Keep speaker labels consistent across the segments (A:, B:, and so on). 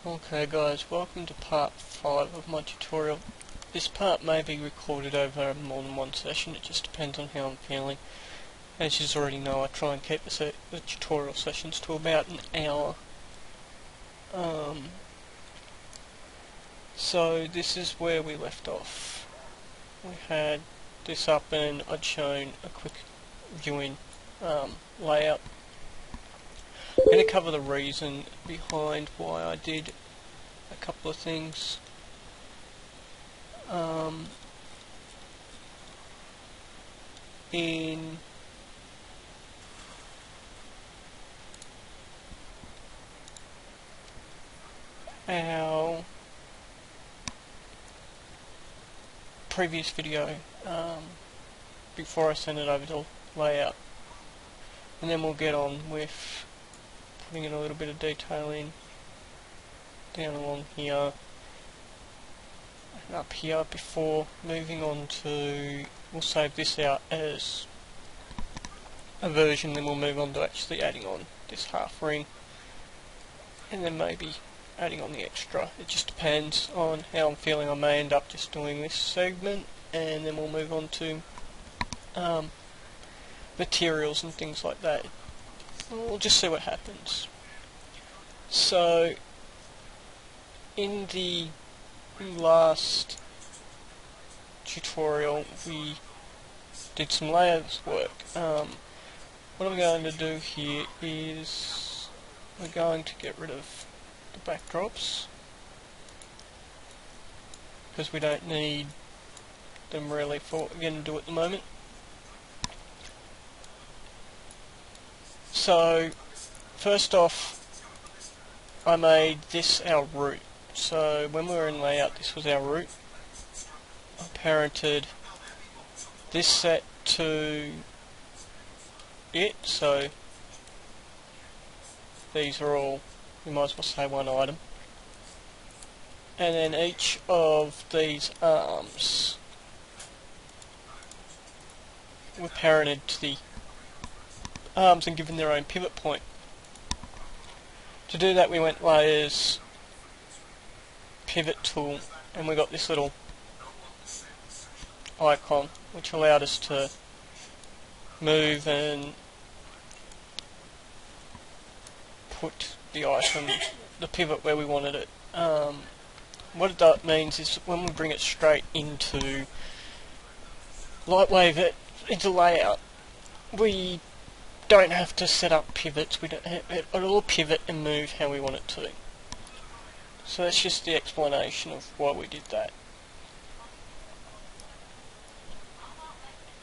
A: Okay guys, welcome to part 5 of my tutorial. This part may be recorded over more than one session, it just depends on how I'm feeling. As you already know, I try and keep the tutorial sessions to about an hour. So this is where we left off. We had this up and I'd shown a quick viewing layout. I'm going to cover the reason behind why I did a couple of things. In our previous video, before I send it over to layout, and then we'll get on with putting in a little bit of detail in down along here and up here before moving on to, we'll save this out as a version, then we'll move on to actually adding on this half ring and then maybe adding on the extra. It just depends on how I'm feeling. I may end up just doing this segment and then we'll move on to materials and things like that. We'll just see what happens. So in the last tutorial we did some layers work. What I'm going to do here is we're going to get rid of the backdrops because we don't need them really for what we're going to do at the moment. So first off, I made this our root. So when we were in layout, this was our root. I parented this set to it, so these are all, we might as well say, one item. And then each of these arms were parented to the arms and given their own pivot point. To do that we went layers, pivot tool, and we got this little icon which allowed us to move and put the item, the pivot where we wanted it. What that means is when we bring it straight into Lightwave, into layout, we don't have to set up pivots. We don't have, it'll pivot and move how we want it to. So that's just the explanation of why we did that.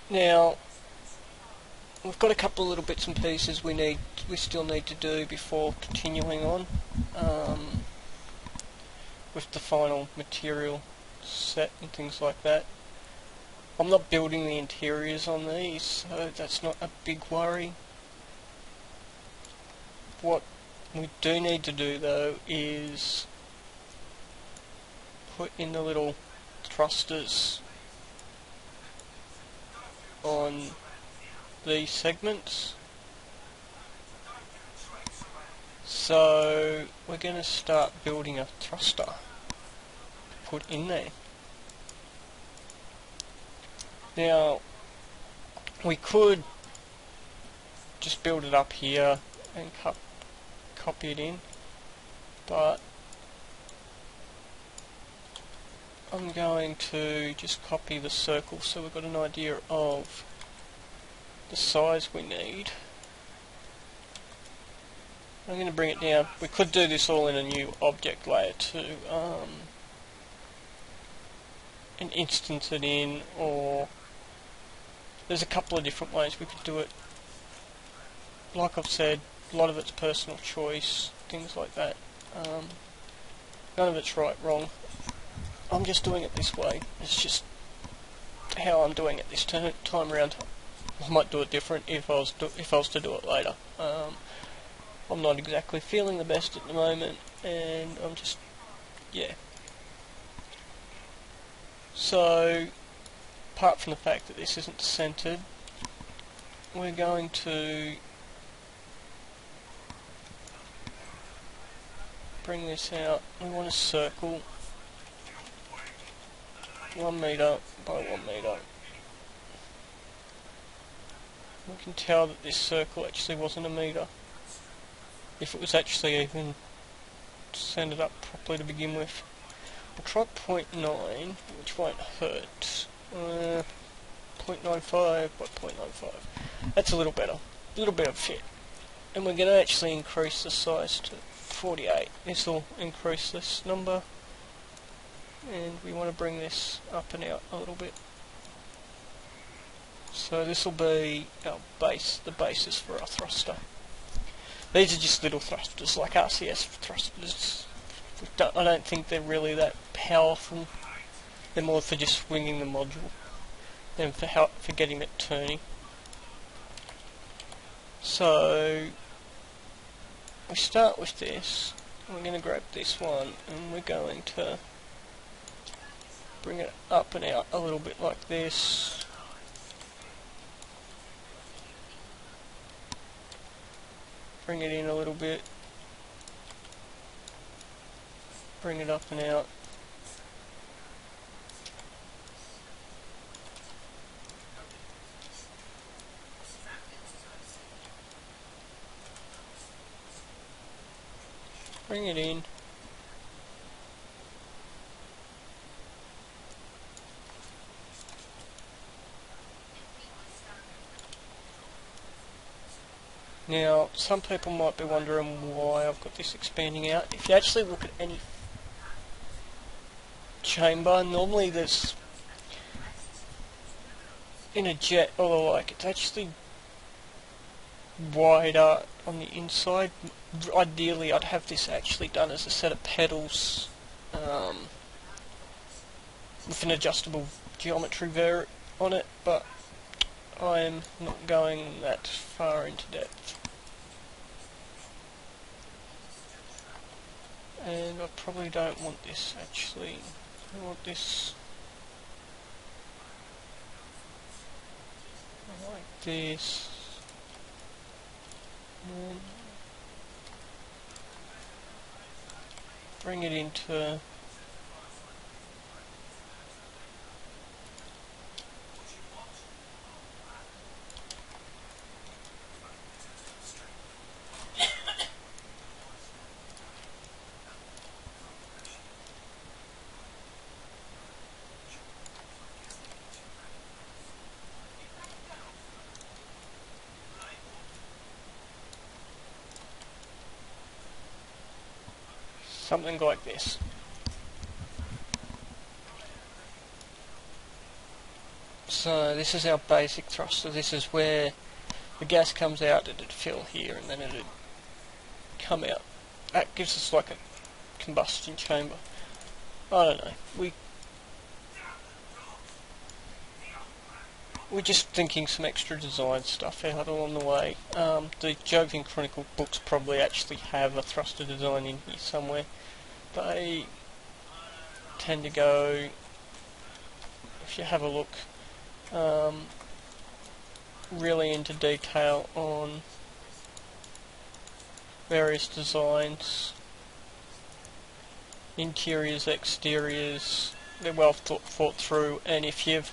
A: Now we've got a couple of little bits and pieces we still need to do before continuing on with the final material set and things like that. I'm not building the interiors on these, so that's not a big worry. What we do need to do though is put in the little thrusters on these segments. So we're going to start building a thruster to put in there. Now we could just build it up here and copy it in, but I'm going to just copy the circle so we've got an idea of the size we need. I'm going to bring it down. We could do this all in a new object layer too, and instance it in, or there's a couple of different ways we could do it. Like I've said, a lot of it's personal choice, things like that. None of it's right, wrong. I'm just doing it this way. It's just how I'm doing it this time around. I might do it different if I was to do it later. I'm not exactly feeling the best at the moment, and I'm just, yeah. So, apart from the fact that this isn't centered, we're going to bring this out. We want a circle 1 metre by 1 metre. We can tell that this circle actually wasn't a metre, if it was actually even centred up properly to begin with. We'll try 0.9, which won't hurt. 0.95 by 0.95. That's a little better. A little bit of fit. And we're going to actually increase the size to 48. This will increase this number. And we want to bring this up and out a little bit. So this will be our base, the basis for our thruster. These are just little thrusters, like RCS thrusters. I don't think they're really that powerful. They're more for just swinging the module than for getting it turning. So we start with this. We're going to grab this one and we're going to bring it up and out a little bit like this. Bring it in a little bit. Bring it up and out. Bring it in. Now, some people might be wondering why I've got this expanding out. If you actually look at any chamber, normally there's, in a jet or the like, it's actually wider on the inside. Ideally, I'd have this actually done as a set of pedals with an adjustable geometry on it, but I'm not going that far into depth. And I probably don't want this actually. I want this like this. And bring it into something like this. So this is our basic thruster. This is where the gas comes out, it'd fill here and then it'd come out. That gives us like a combustion chamber. I don't know. We're just thinking some extra design stuff out along the way. The Jovian Chronicles books probably actually have a thruster design in here somewhere. They tend to go, if you have a look, really into detail on various designs, interiors, exteriors. They're well thought through, and even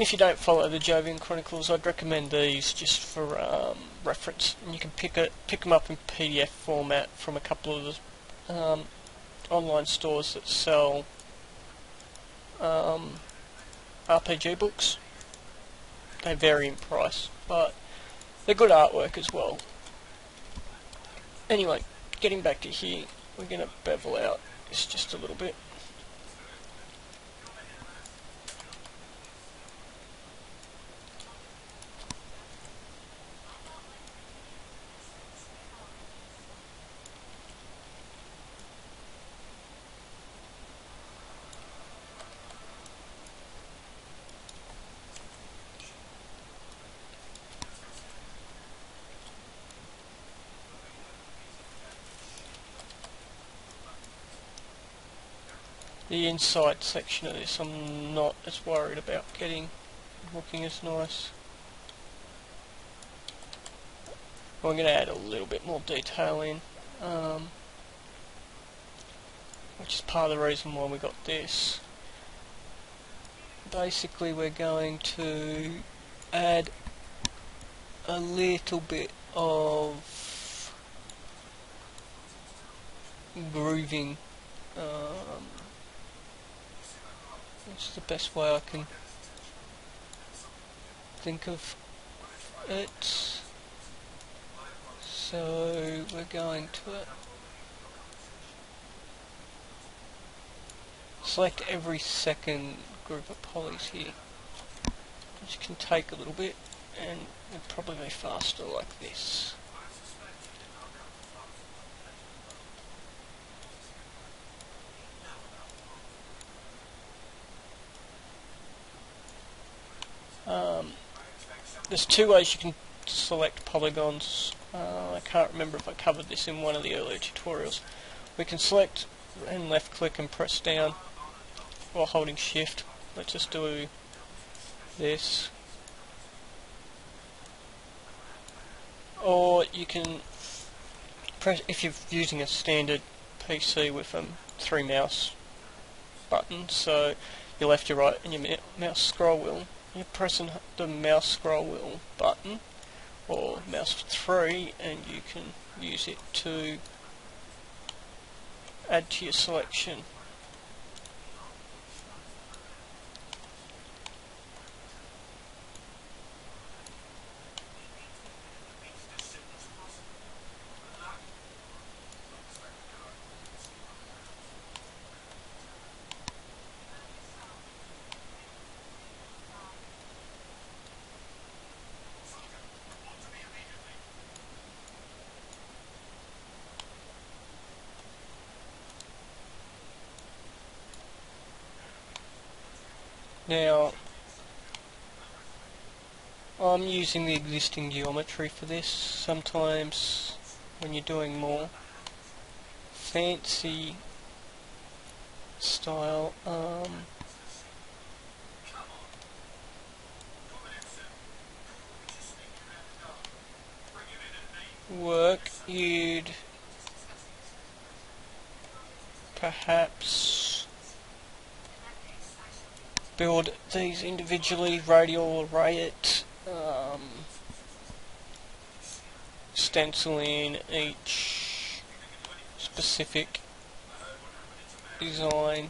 A: if you don't follow the Jovian Chronicles, I'd recommend these just for reference. And you can pick them up in PDF format from a couple of the online stores that sell RPG books. They vary in price, but they're good artwork as well. Anyway, getting back to here, we're going to bevel out this just a little bit. The inside section of this I'm not as worried about looking as nice. I'm going to add a little bit more detail in. which is part of the reason why we got this. Basically we're going to add a little bit of grooving, which is the best way I can think of it. So we're going to select every second group of polys here, which can take a little bit, and it'll probably be faster like this. There's two ways you can select polygons. I can't remember if I covered this in one of the earlier tutorials. We can select and left click and press down while holding shift. Let's just do this. Or you can press, if you're using a standard PC with 3 mouse buttons, so your left, your right and your mouse scroll wheel, you're pressing the mouse scroll wheel button or mouse 3 and you can use it to add to your selection. Now, I'm using the existing geometry for this. Sometimes when you're doing more fancy style work, you'd perhaps build these individually, radial array it, stencil in each specific design.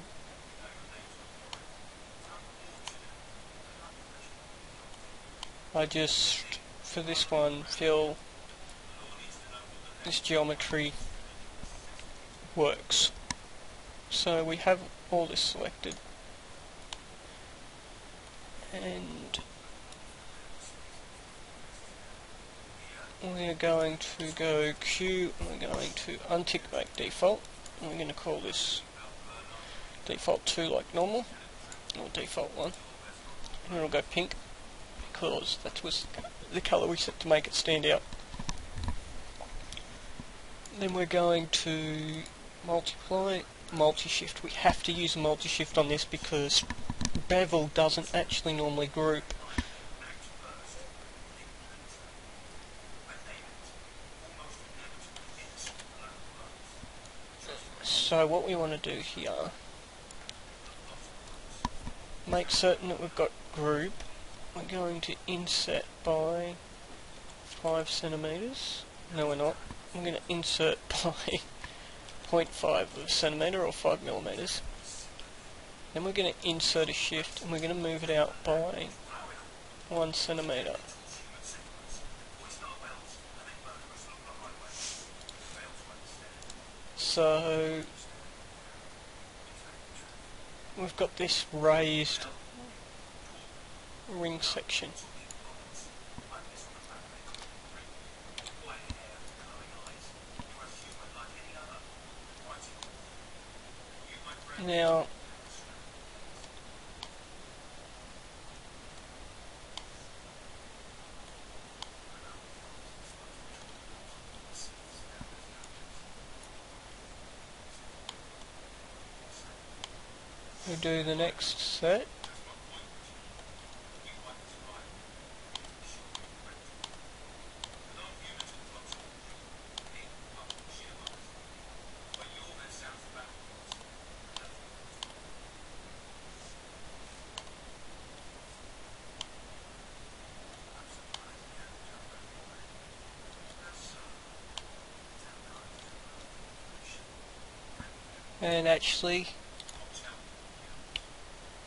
A: I just, for this one, feel this geometry works. So we have all this selected. And we're going to go Q, and we're going to untick make default, and we're going to call this default 2 like normal, or default 1, and it'll go pink, because that was the colour we set to make it stand out. Then we're going to multiply, multi-shift. We have to use a multi-shift on this because bevel doesn't actually normally group. So what we want to do here, make certain that we've got group. We're going to inset by 5 centimeters. No, we're not. I'm going to insert by 0.5 of a centimeter or 5 millimeters. Then we're going to insert a shift and we're going to move it out by 1 centimeter. So we've got this raised ring section. Now we do the next set. And actually,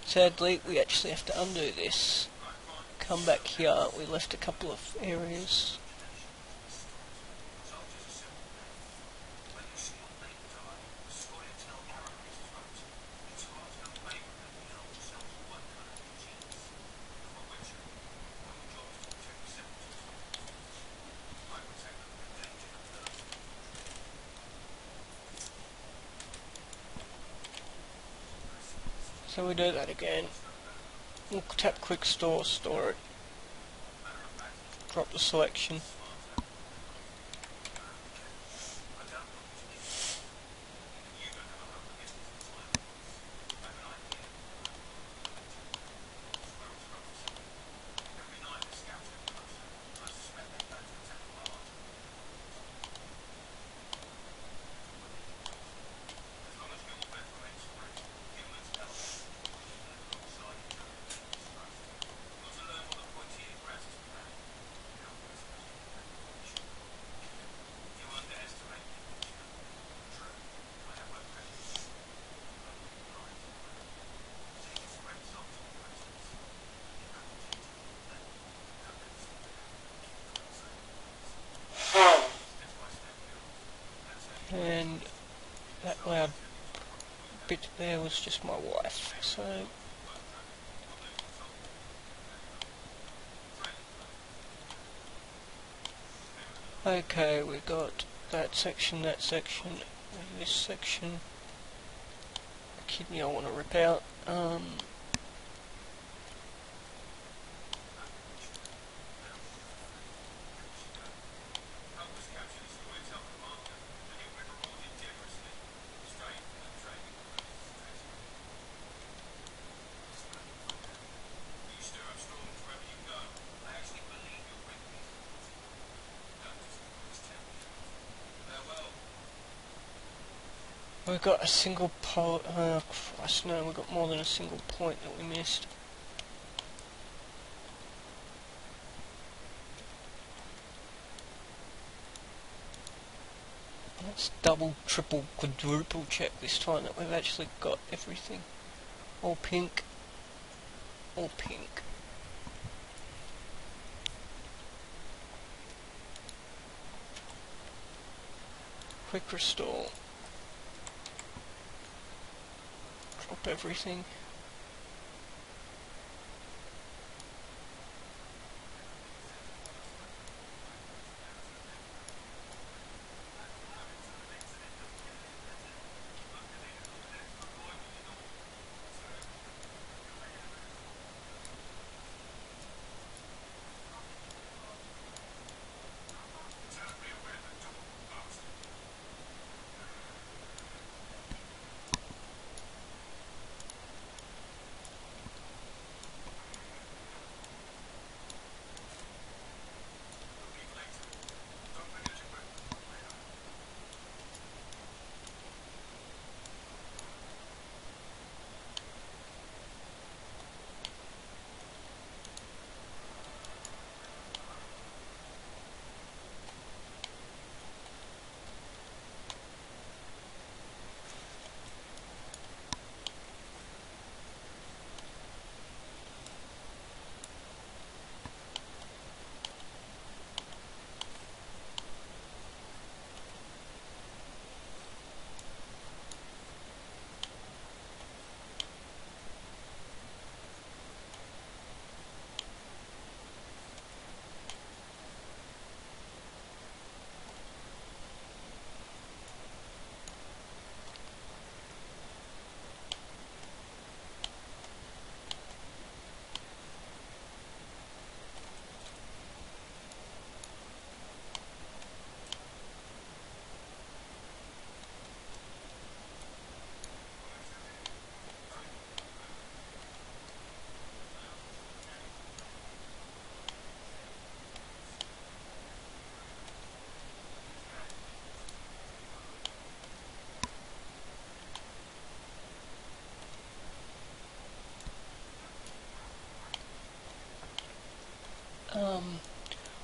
A: sadly, we actually have to undo this. Come back here, we left a couple of areas. So we do that again. We'll tap quick store, store it. Drop the selection. And that loud bit there was just my wife, so okay, we got that section, and this section. A kidney I want to rip out. We've got a single Christ no, we've got more than a single point that we missed. Let's double, triple, quadruple check this time that we've actually got everything. All pink. All pink. Quick restore. Drop everything.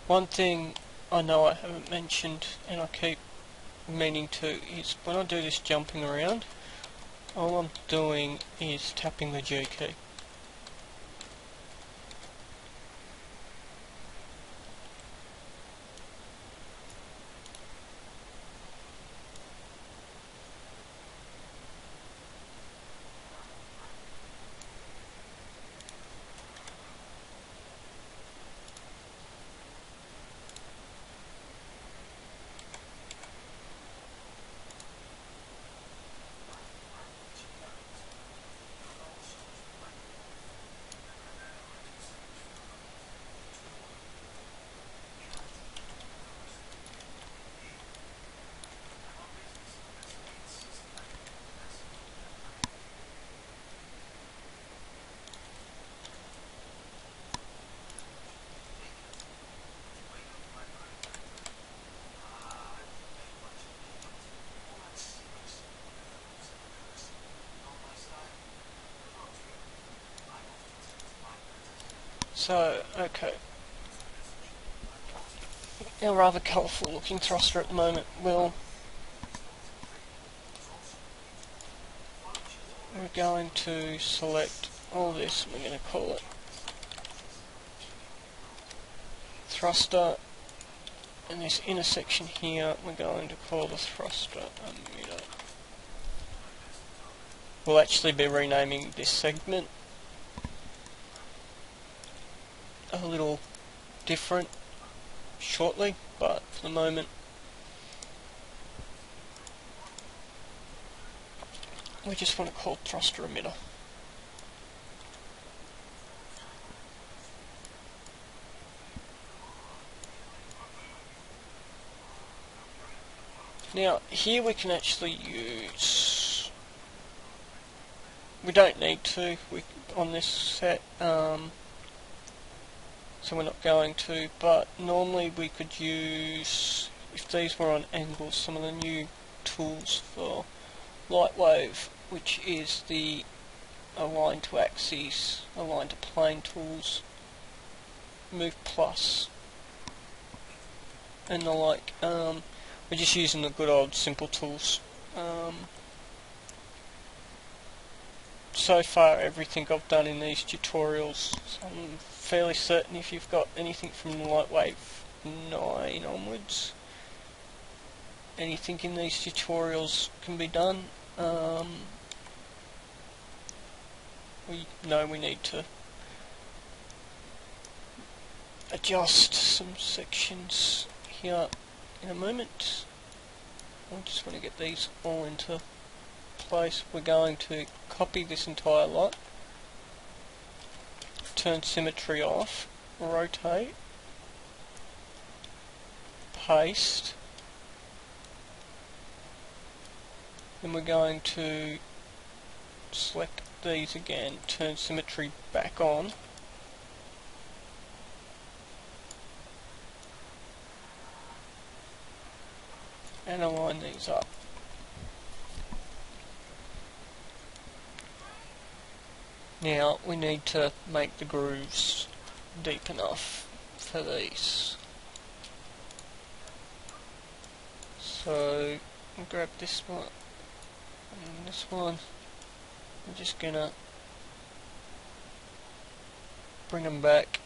A: One thing I know I haven't mentioned, and I keep meaning to, is when I do this jumping around, all I'm doing is tapping the G key. So, okay. Our rather colourful looking thruster at the moment we're going to select all this, we're going to call it thruster, and this intersection here we're going to call the thruster emitter. We'll actually be renaming this segment a little different shortly, but for the moment we just want to call thruster emitter. Now here we can actually use, we don't need to on this set, so we're not going to, but normally we could use, if these were on angles, some of the new tools for Lightwave, which is the align to axes, align to plane tools, move plus, and the like. We're just using the good old simple tools. So far everything I've done in these tutorials, so I'm fairly certain if you've got anything from Lightwave 9 onwards, anything in these tutorials can be done. We know we need to adjust some sections here in a moment. I just want to get these all into place. We're going to copy this entire lot, turn symmetry off, rotate, paste, then we're going to select these again, turn symmetry back on, and align these up. Now we need to make the grooves deep enough for these. So I'll grab this one and this one. I'm just gonna bring them back.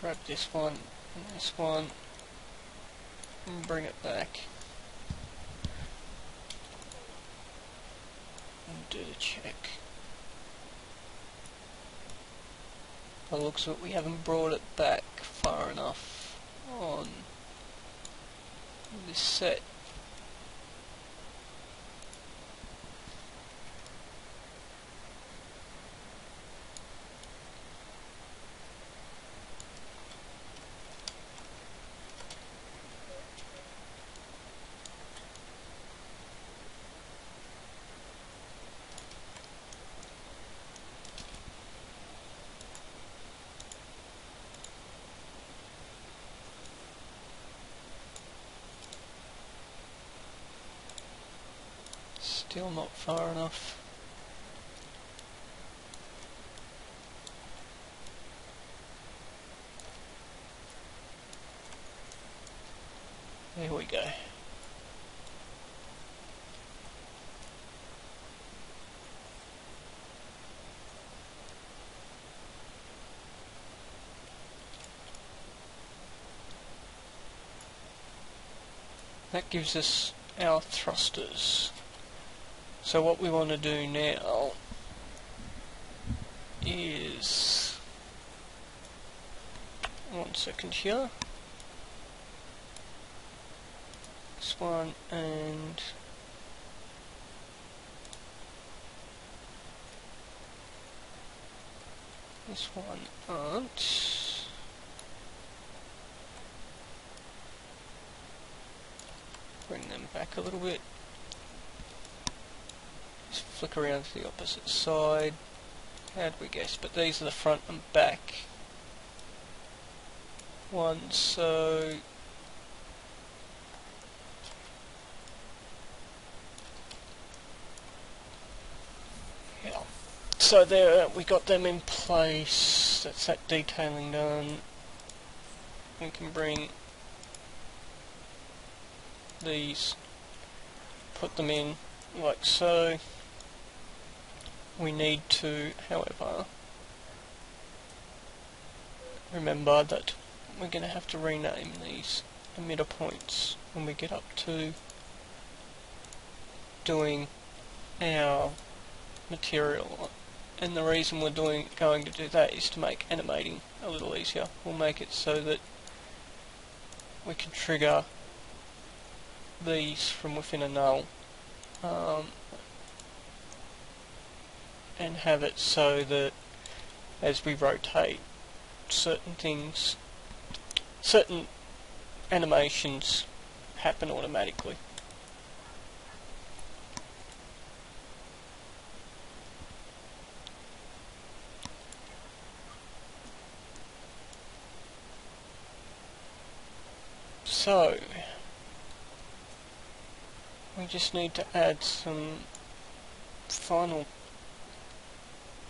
A: Grab this one and this one and bring it back. And do the check. By the looks of it, we haven't brought it back far enough on this set. Still not far enough. There we go. That gives us our thrusters. So what we want to do now is, 1 second here, this one and this one aren't. Bring them back a little bit. Just flick around to the opposite side. How'd we guess? But these are the front and back ones, so yeah. So there, we got them in place. That's that detailing done. We can bring these, put them in like so. We need to, however, remember that we're going to have to rename these emitter points when we get up to doing our material. And the reason we're going to do that is to make animating a little easier. We'll make it so that we can trigger these from within a null, and have it so that as we rotate certain things, certain animations happen automatically. So we just need to add some final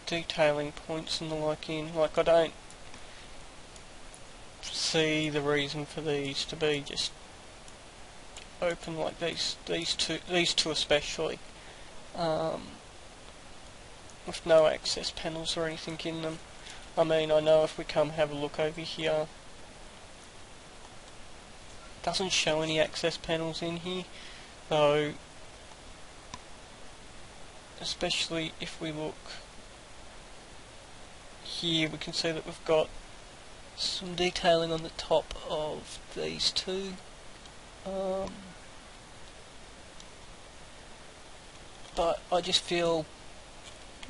A: detailing points and the like in. Like, I don't see the reason for these to be just open like these two especially, with no access panels or anything in them. I mean, I know if we come have a look over here, it doesn't show any access panels in here. So, especially if we look here, we can see that we've got some detailing on the top of these two. But I just feel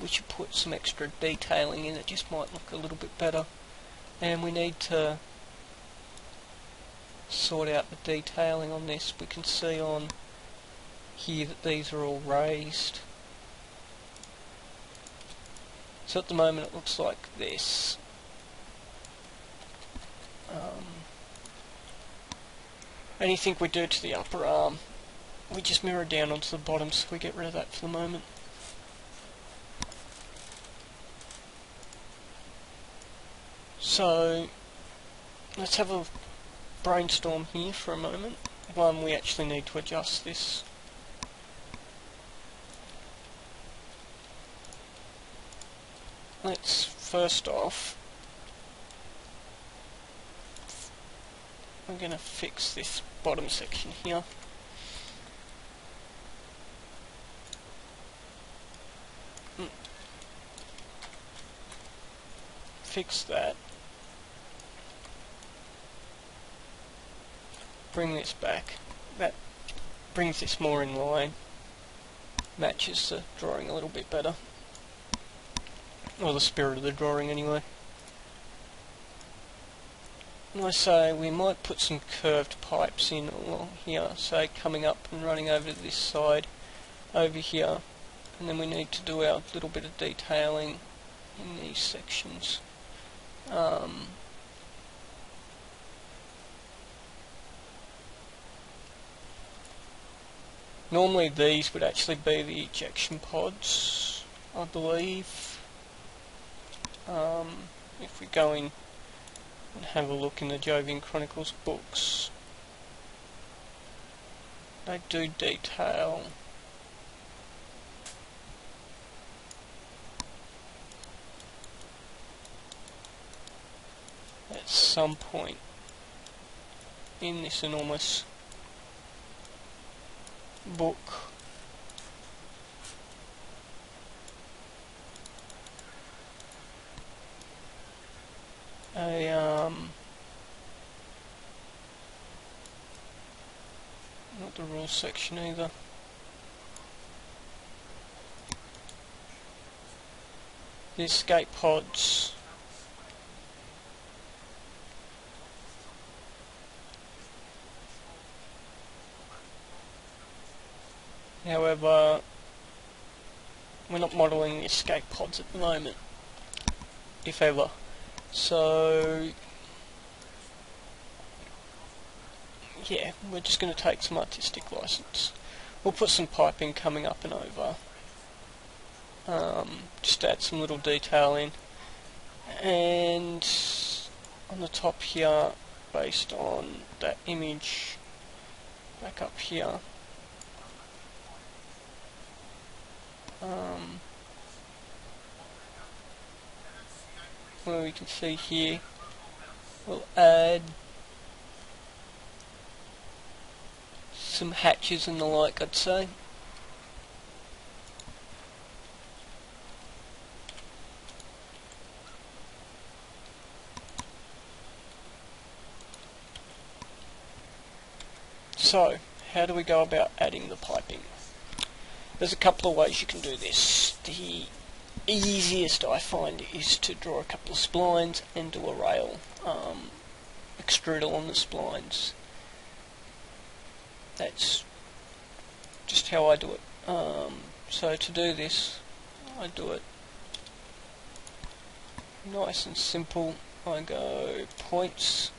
A: we should put some extra detailing in. It just might look a little bit better. And we need to sort out the detailing on this. We can see on here that these are all raised. So at the moment it looks like this. Anything we do to the upper arm, we just mirror down onto the bottom, so we get rid of that for the moment. So let's have a brainstorm here for a moment. One, we actually need to adjust this. Let's first off, we're going to fix this bottom section here. Fix that. Bring this back. That brings this more in line. Matches the drawing a little bit better. Or the spirit of the drawing anyway. And I say we might put some curved pipes in along here, say coming up and running over to this side over here, and then we need to do our little bit of detailing in these sections. Normally these would actually be the ejection pods, I believe. If we go in and have a look in the Jovian Chronicles books, they do detail at some point in this enormous book. Not the rules section either. The escape pods. However, we're not modelling the escape pods at the moment, if ever. So yeah, we're just going to take some artistic license. We'll put some piping coming up and over, just add some little detail in, and on the top here, based on that image back up here, where we can see here, we'll add some hatches and the like, I'd say. So, how do we go about adding the piping? There's a couple of ways you can do this. The easiest I find is to draw a couple of splines and do a rail, extrude along the splines. That's just how I do it. So to do this, I do it nice and simple. I go points,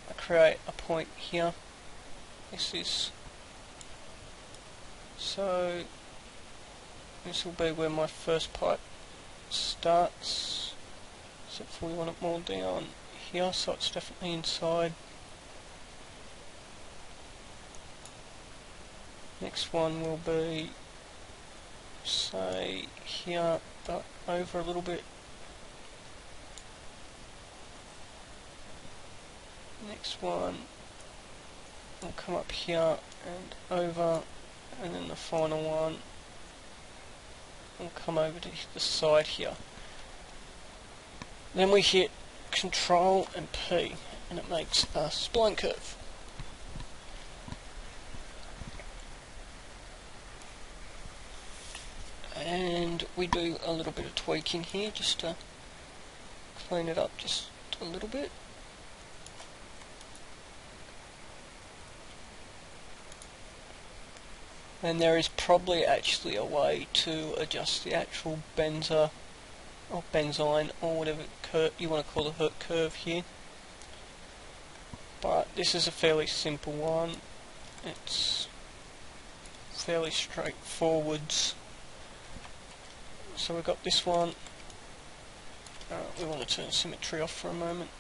A: I create a point here. This will be where my first pipe starts, except for we want it more down here, so it's definitely inside. Next one will be, say, here, but over a little bit. Next one will come up here and over, and then the final one will come over to the side here. Then we hit Control and P, and it makes a spline curve. And we do a little bit of tweaking here just to clean it up just a little bit. And there is probably actually a way to adjust the actual benzer or benzine or whatever you want to call the curve here. But this is a fairly simple one. It's fairly straightforward. So we've got this one. We want to turn symmetry off for a moment.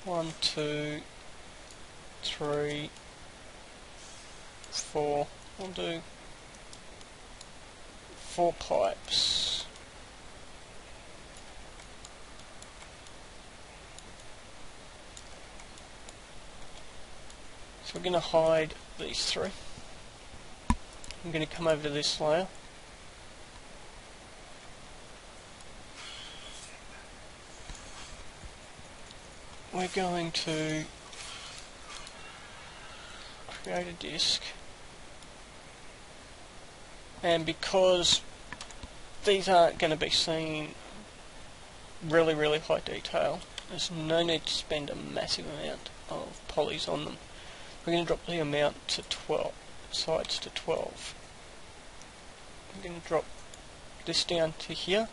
A: One, two, three, four. We'll do 4 pipes. So we're going to hide these 3. I'm going to come over to this layer. We're going to create a disk, and because these aren't going to be seen really high detail, there's no need to spend a massive amount of polys on them. We're going to drop the amount to 12, sides to 12. We're going to drop this down to here,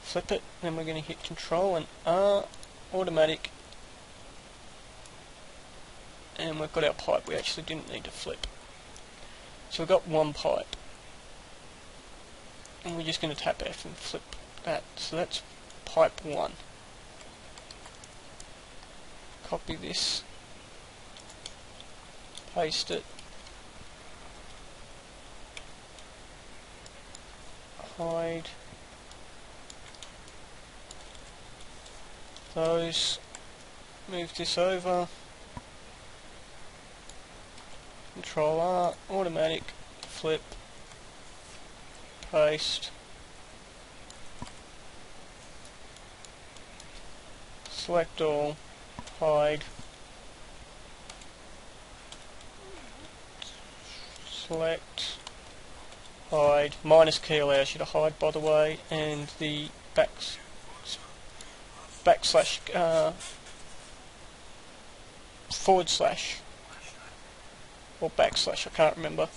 A: flip it, then we're going to hit Control and R, automatic, and we've got our pipe. We actually didn't need to flip. So we've got 1 pipe. and we're just going to tap F and flip that. So that's pipe 1. Copy this, paste it, hide those, move this over, Control R, automatic, flip, paste, select all, hide, select, hide, minus key allows you to hide by the way, and the backslash forward slash or backslash, I can't remember,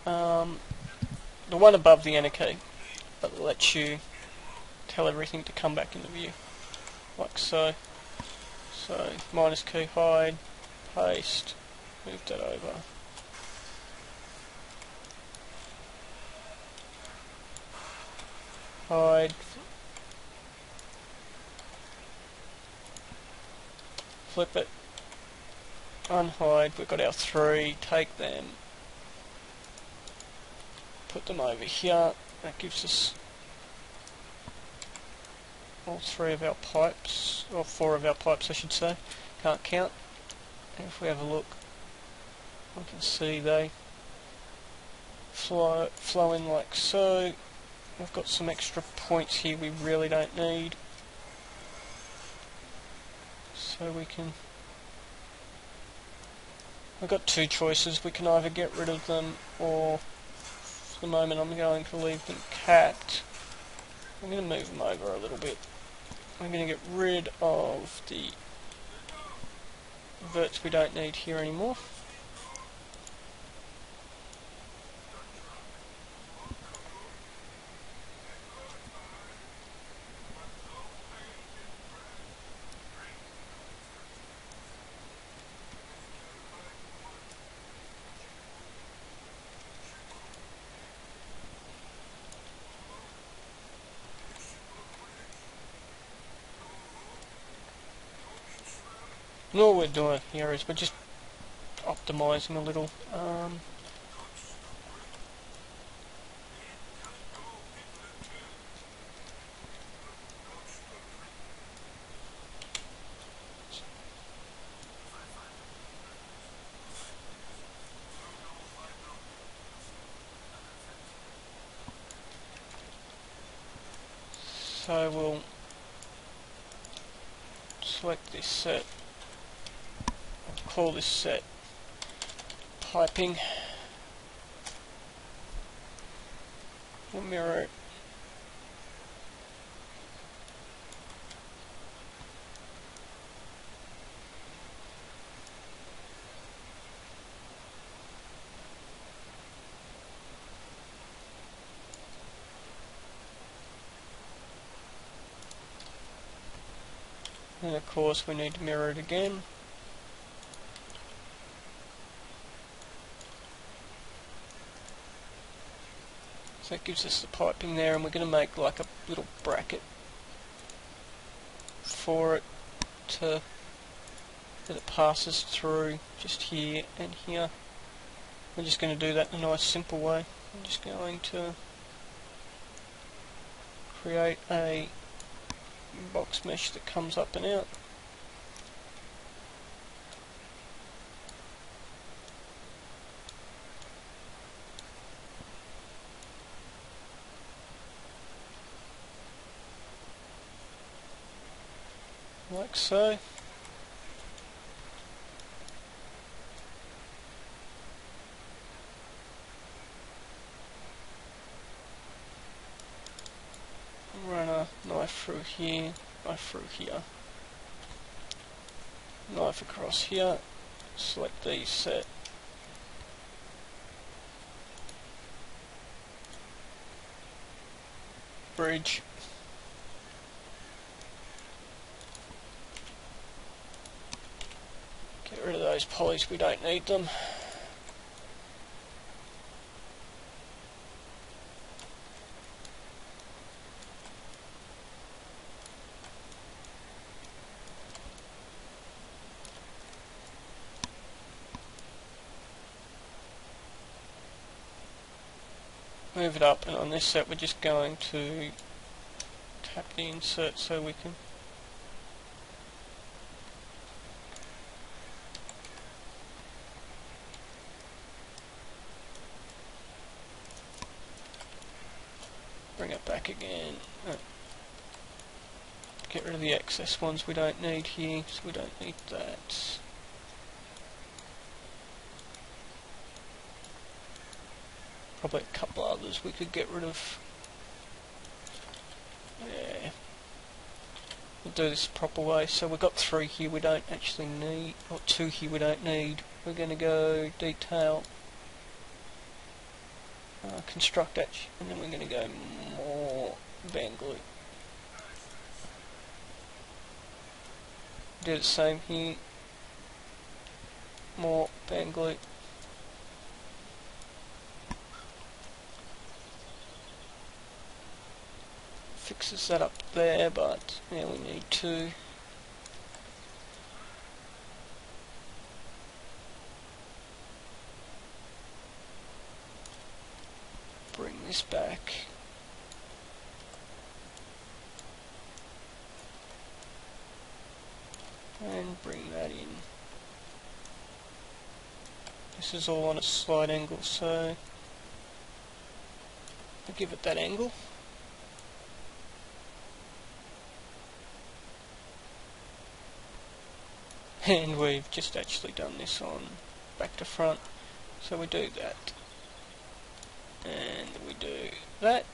A: the one above the enter key that lets you tell everything to come back into view, like so. So minus key, hide, paste, move that over, hide, flip it, unhide, we've got our 3, take them, put them over here, that gives us all 3 of our pipes, or 4 of our pipes I should say, can't count. And if we have a look, we can see they flow in like so. We've got some extra points here we really don't need, so we can, I've got 2 choices, we can either get rid of them, or for the moment I'm going to leave them capped. I'm going to move them over a little bit. I'm going to get rid of the verts we don't need here anymore. And all we're doing here is we're just optimizing a little. So we'll select this set, call this set piping, we'll mirror it, and of course we need to mirror it again. So that gives us the piping there, and we're going to make like a little bracket for it to, that it passes through just here and here. We're just going to do that in a nice simple way. I'm just going to create a box mesh that comes up and out. Like so. Run a knife through here, knife through here, knife across here, select these set, bridge, get rid of those polys, we don't need them. move it up, and on this set we're just going to tap the insert so we can bring it back again. Get rid of the excess ones we don't need here, so we don't need that. Probably a couple others we could get rid of. Yeah. We'll do this the proper way. So we've got 3 here we don't actually need, or 2 here we don't need. We're going to go detail, construct edge, and then we're going to go more band glue. Do the same here, more band glue. Fixes that up there, but now we need to bring this back. And bring that in. This is all on a slight angle, so I'll give it that angle. And we've just actually done this on back to front, so we do that, and we do that.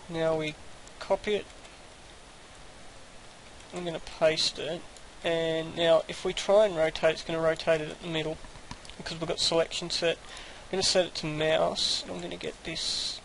A: Now we copy it, I'm going to paste it, and now if we try and rotate, it's going to rotate it at the middle because we've got selection set. I'm going to set it to mouse, and I'm going to get this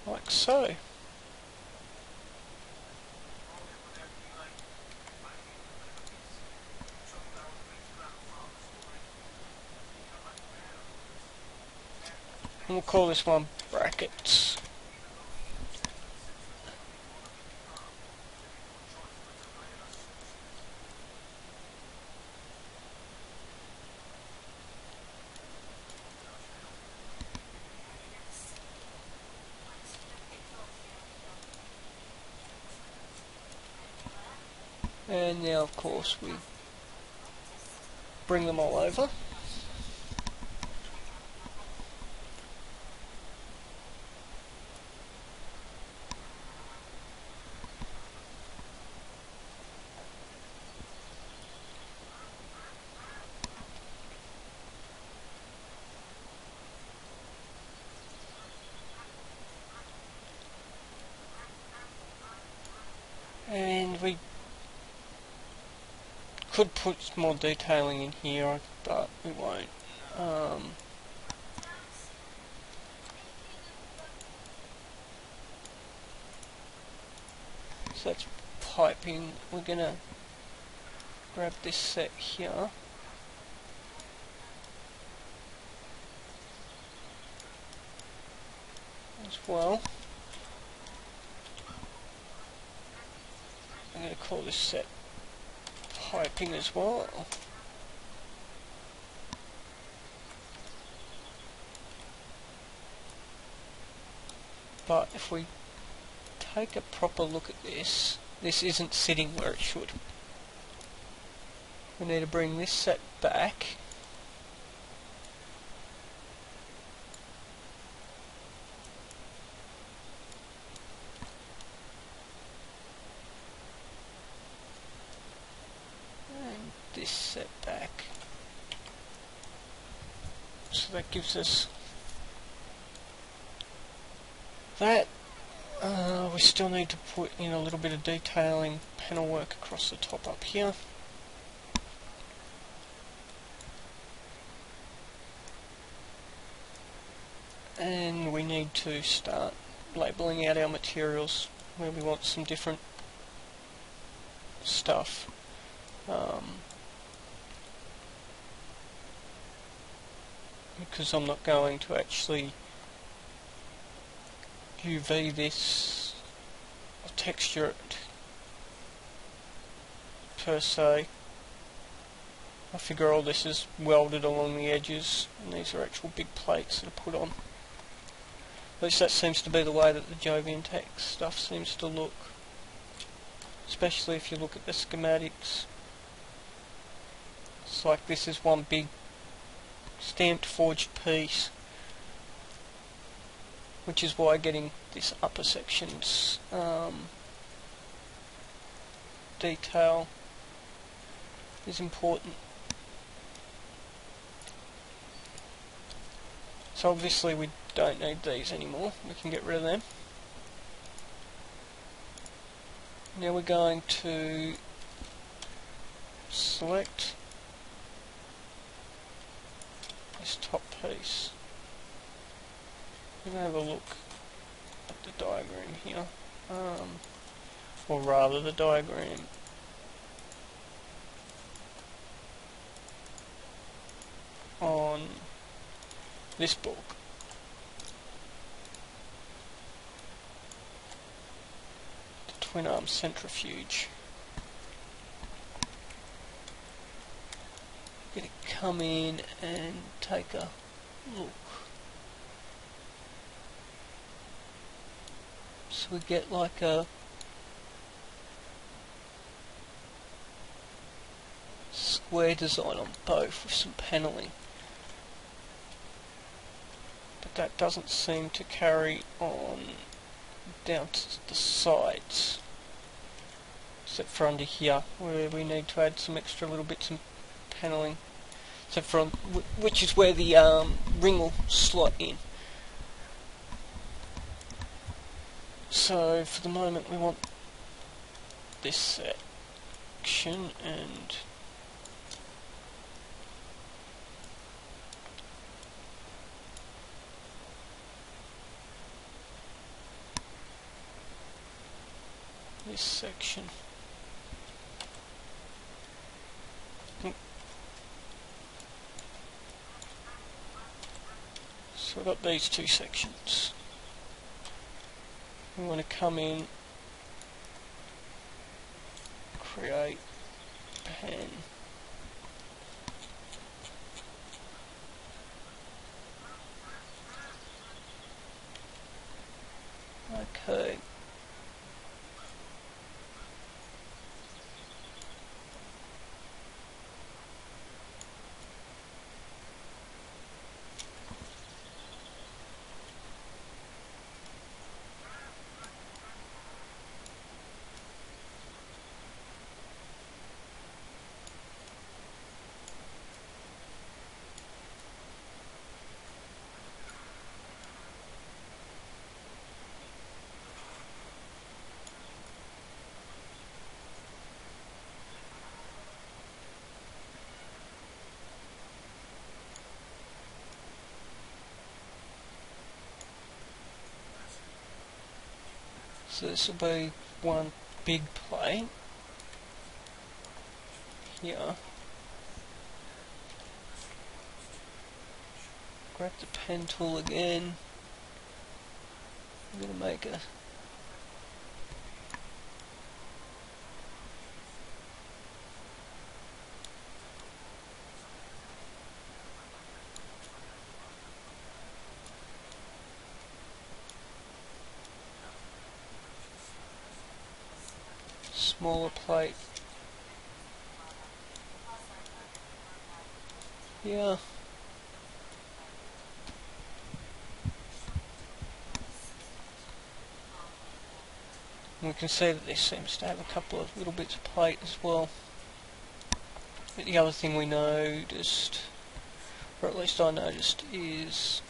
A: like so. And we'll call this one brackets. And now of course we bring them all over. And we could put more detailing in here, but we won't. So that's piping. We're gonna grab this set here. As well. I'm going to call this set piping as well. But if we take a proper look at this, this isn't sitting where it should. We need to bring this set back. This set back, so that gives us that. We still need to put in a little bit of detailing panel work across the top up here. and we need to start labelling out our materials where we want some different stuff. Because I'm not going to actually UV this or texture it per se. I figure all this is welded along the edges, and these are actual big plates that are put on. At least that seems to be the way that the Jovian Tech stuff seems to look, especially if you look at the schematics. It's like this is one big stamped forged piece, which is why getting this upper section's detail is important. So obviously we don't need these anymore, we can get rid of them. Now we're going to select this top piece. We're going to have a look at the diagram here, or rather the diagram on this book. The twin arm centrifuge. Gonna come in and take a look. So we get like a square design on both with some paneling. But that doesn't seem to carry on down to the sides. Except for under here, where we need to add some extra little bits of paneling. So which is where the ring will slot in. So for the moment we want this section and this section. So we've got these two sections. We want to come in, create pen. Okay. So this will be one big plate here. Grab the pen tool again. I'm going to make a smaller plate. Yeah. And we can see that this seems to have a couple of little bits of plate as well. But the other thing we noticed, or at least I noticed, is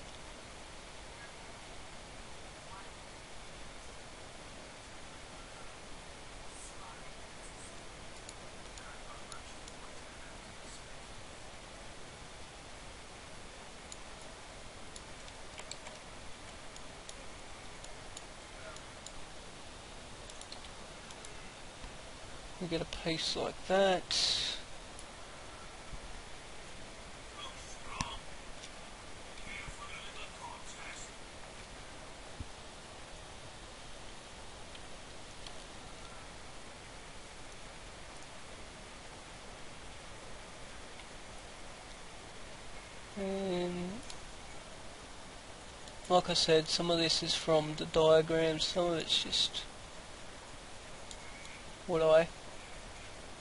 A: We get a piece like that. And like I said, some of this is from the diagrams, some of it's just what I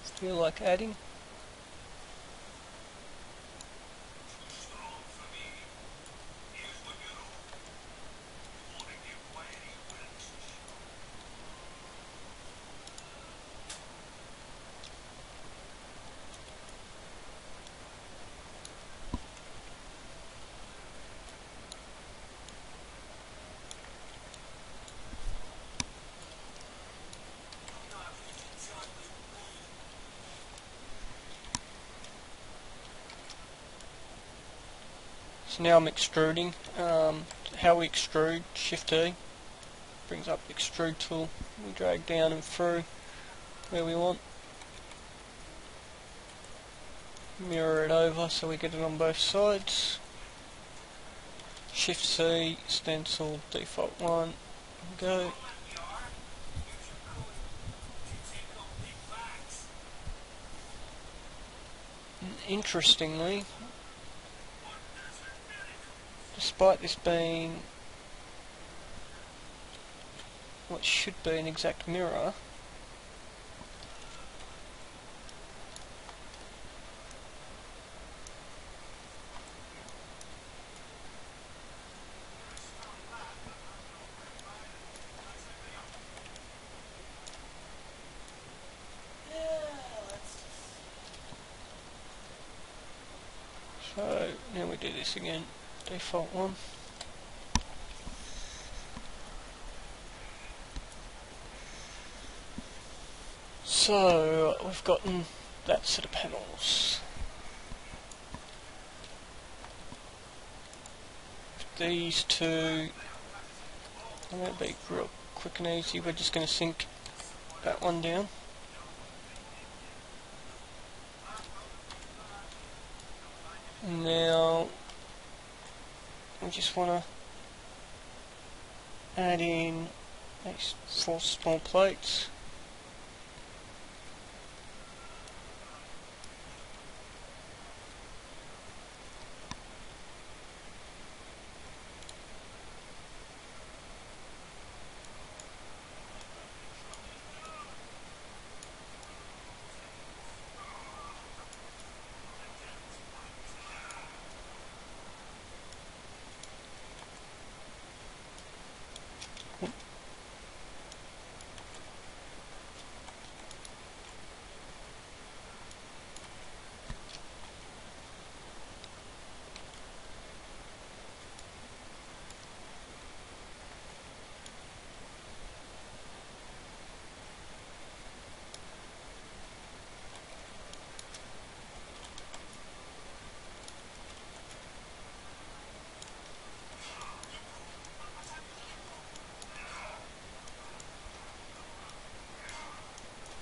A: feel like adding. So now I'm extruding. How we extrude, Shift E, brings up the extrude tool. We drag down and through where we want. Mirror it over so we get it on both sides. Shift C, stencil, default 1, go. And interestingly, despite this being what should be an exact mirror, so now we do this again, default 1. So we've gotten that set of panels. These two, I'm going to be real quick and easy, we're just going to sink that one down. And now we just want to add in these 4 small plates.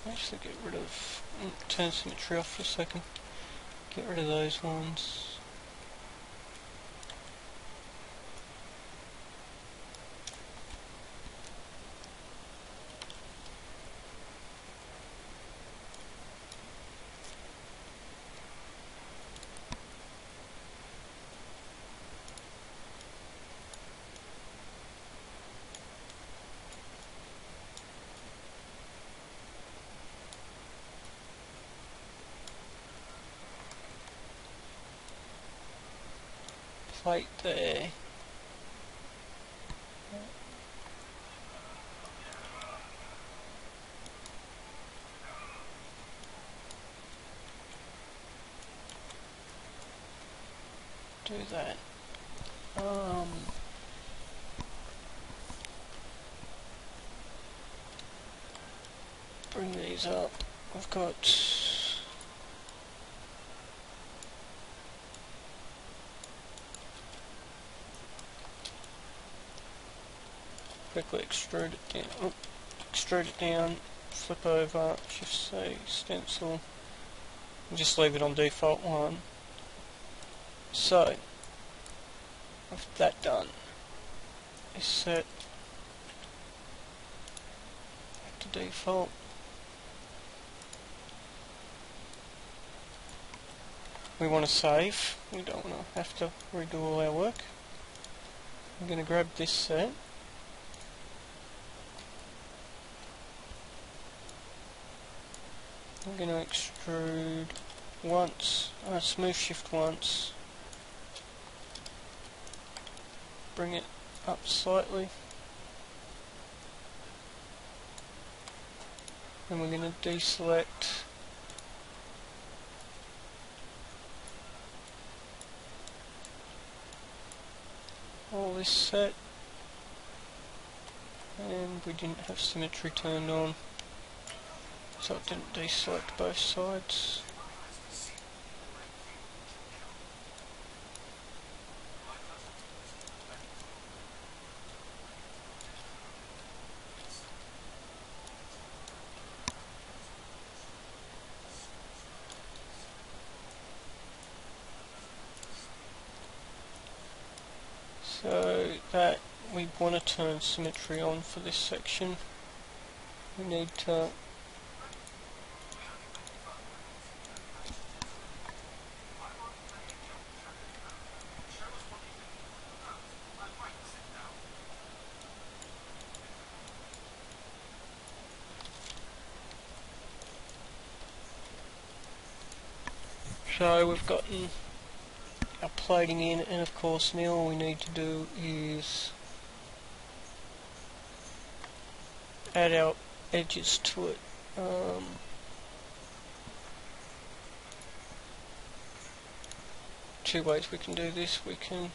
A: Actually get rid of, turn symmetry off for a second, get rid of those ones. Plate there. Do that. Bring these up. I've got quickly extrude it down. Extrude it down. flip over, Shift C, stencil, and just leave it on default 1. So, with that done, is set back to default. We want to save, we don't want to have to redo all our work. I'm going to grab this set. I'm going to extrude once, smooth shift once, bring it up slightly, and we're going to deselect all this set, and we didn't have symmetry turned on, so it didn't deselect both sides. So that we want to turn symmetry on for this section. We need to so we've gotten our plating in, and of course now all we need to do is add our edges to it. Two ways we can do this. We can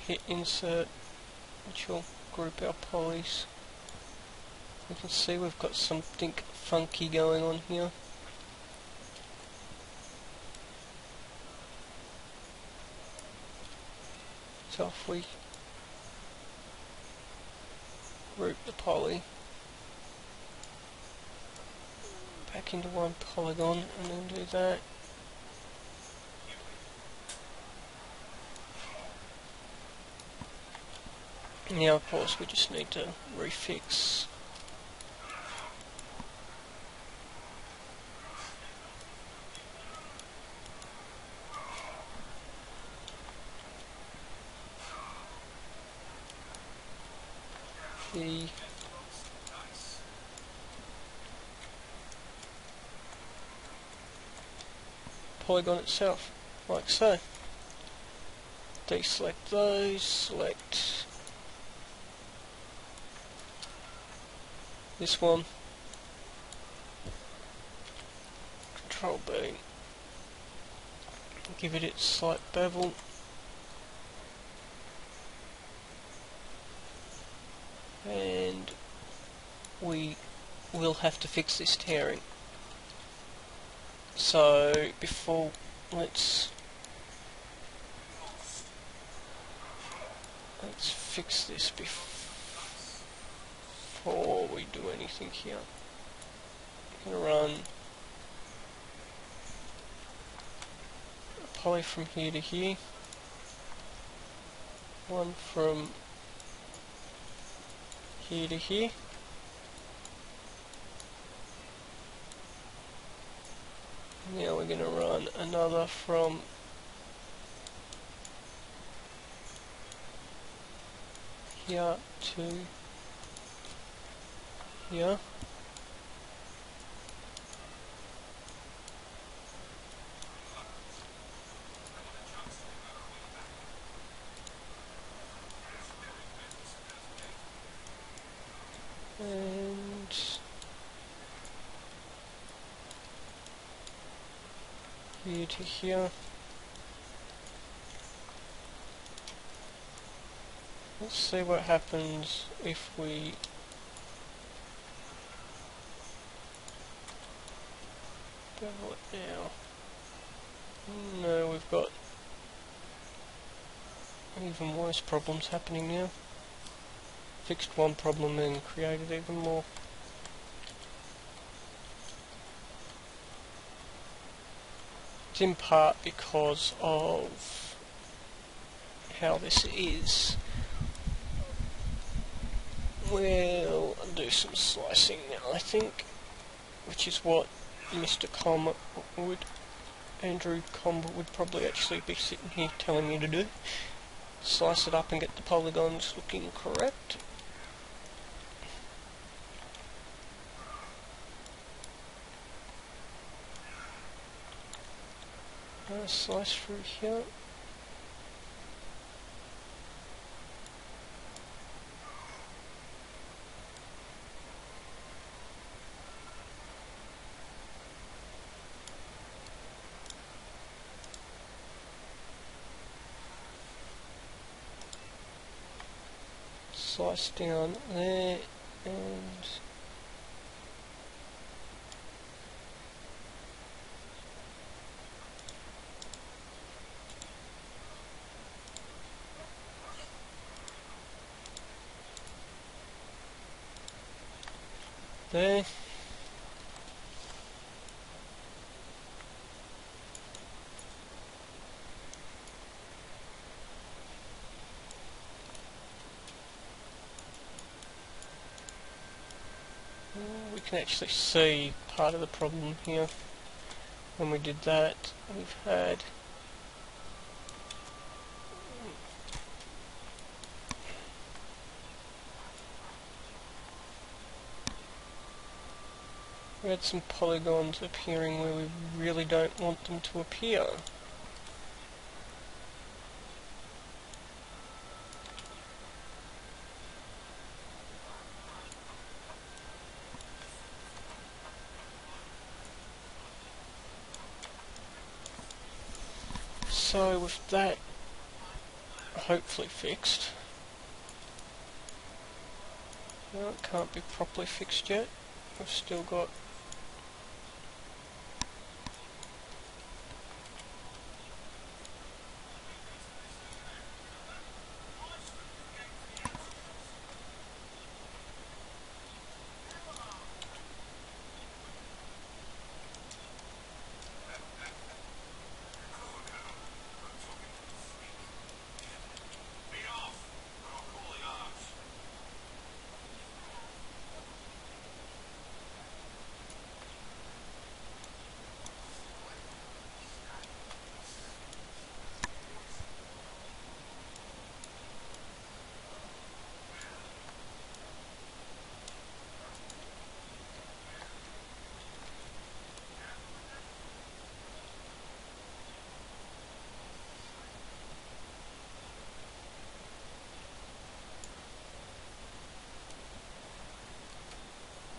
A: hit insert, which will group our polys. You can see we've got something funky going on here. So if we group the poly back into one polygon and then do that. Now of course we just need to refix the polygon itself, like so. Deselect those, select this one, Control B, give it its slight bevel, and we will have to fix this tearing. So before, let's fix this before we do anything here. I'm going to run a poly from here to here, one from here to here, now we're going to run another from here to here. And here to here. Let's see what happens if we bevel it now. No, we've got even worse problems happening now. Fixed one problem and created even more. It's in part because of how this is. We'll do some slicing now, I think, which is what Mr. Com would, Andrew Com would probably actually be sitting here telling me to do. Slice it up and get the polygons looking correct. Slice through here. Slice down there and there. We can actually see part of the problem here. When we did that, we've had some polygons appearing where we really don't want them to appear. So with that hopefully fixed, no, it can't be properly fixed yet. We've still got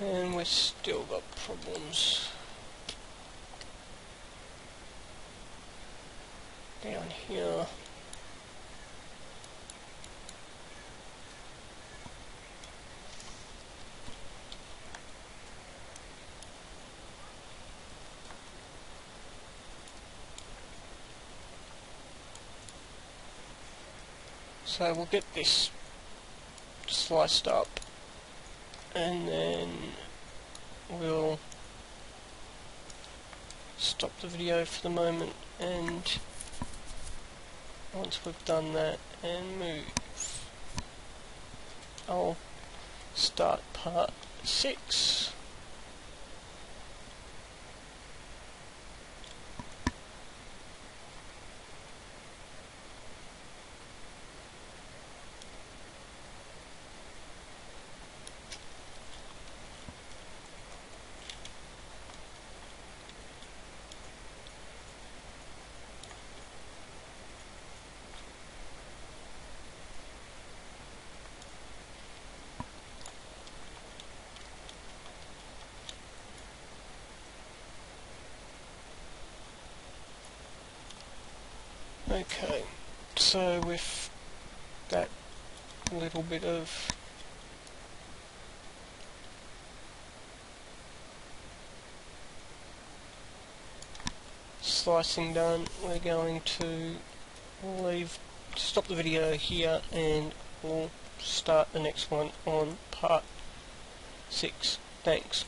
A: and we've still got problems down here. So we'll get this sliced up and then we'll stop the video for the moment, and once we've done that and move, I'll start part 6. Okay, so with that little bit of slicing done, we're going to stop the video here, and we'll start the next one on part 6. Thanks.